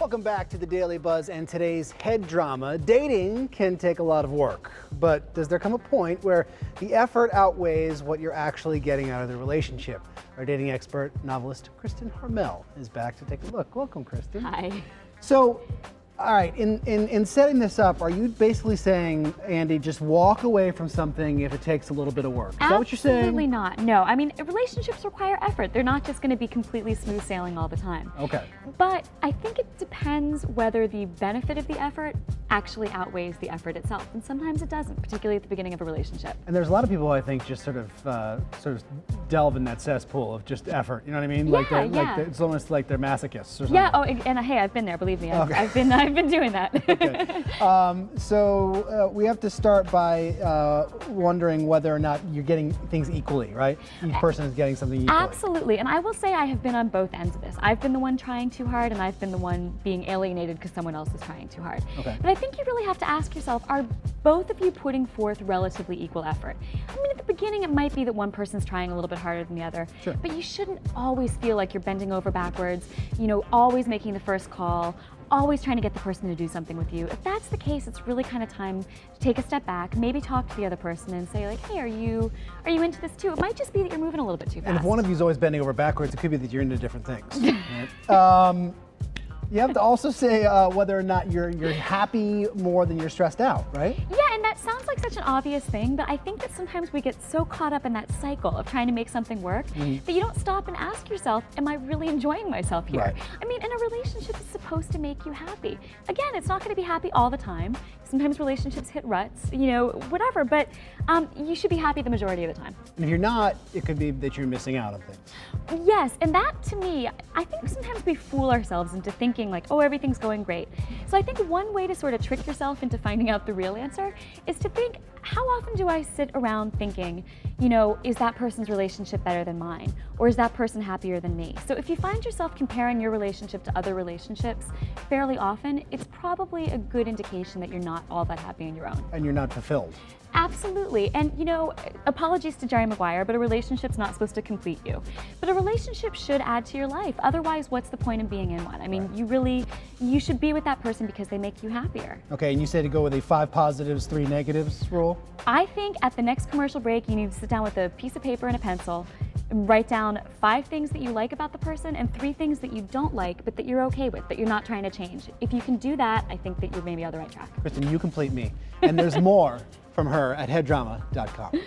Welcome back to the Daily Buzz and today's head drama. Dating can take a lot of work, but does there come a point where the effort outweighs what you're actually getting out of the relationship? Our dating expert, novelist Kristen Harmel is back to take a look. Welcome, Kristen. Hi. So, all right, in setting this up, are you basically saying, Andy, just walk away from something if it takes a little bit of work? Is that what you're saying? Absolutely not. No, I mean, relationships require effort. They're not just going to be completely smooth sailing all the time. Okay. But I think it depends whether the benefit of the effort actually outweighs the effort itself. And sometimes it doesn't, particularly at the beginning of a relationship. And there's a lot of people, I think, just sort of delve in that cesspool of just effort. You know what I mean? Yeah, It's almost like they're masochists or something. Yeah. Oh, and hey, I've been there. Believe me, I've been doing that. Okay. So we have to start by wondering whether or not you're getting things equally, right? Each person is getting something equally. Absolutely. And I will say I have been on both ends of this. I've been the one trying too hard, and I've been the one being alienated because someone else is trying too hard. Okay. But I think you really have to ask yourself, are both of you putting forth relatively equal effort? I mean, at the beginning, it might be that one person's trying a little bit harder than the other. Sure. But you shouldn't always feel like you're bending over backwards, always making the first call, always trying to get the person to do something with you. If that's the case, it's really kind of time to take a step back, maybe talk to the other person and say, like, hey, are you into this too? It might just be that you're moving a little bit too fast. And if one of you is always bending over backwards, it could be that you're into different things. Right? You have to also say whether or not you're happy more than you're stressed out, right? Yeah, and that sounds like such an obvious thing, but I think that sometimes we get so caught up in that cycle of trying to make something work that you don't stop and ask yourself, am I really enjoying myself here? Right. I mean, in a relationship, it's supposed to make you happy. Again, it's not going to be happy all the time. Sometimes relationships hit ruts, whatever, but you should be happy the majority of the time. And if you're not, it could be that you're missing out on things. Yes, and that to me, I think sometimes we fool ourselves into thinking like, oh, everything's going great. So I think one way to sort of trick yourself into finding out the real answer is to think, how often do I sit around thinking, is that person's relationship better than mine? Or is that person happier than me? So if you find yourself comparing your relationship to other relationships fairly often, it's probably a good indication that you're not all that happy on your own. And you're not fulfilled. Absolutely. And apologies to Jerry Maguire, but a relationship's not supposed to complete you. But a relationship should add to your life. Otherwise, what's the point in being in one? I mean, you should be with that person because they make you happier. Okay, and you say to go with a 5 positives, 3 negatives rule? I think at the next commercial break, you need to sit down with a piece of paper and a pencil, and write down 5 things that you like about the person and 3 things that you don't like, but that you're okay with, that you're not trying to change. If you can do that, I think that you're maybe on the right track. Kristen, you complete me. And there's more from her at headdrama.com.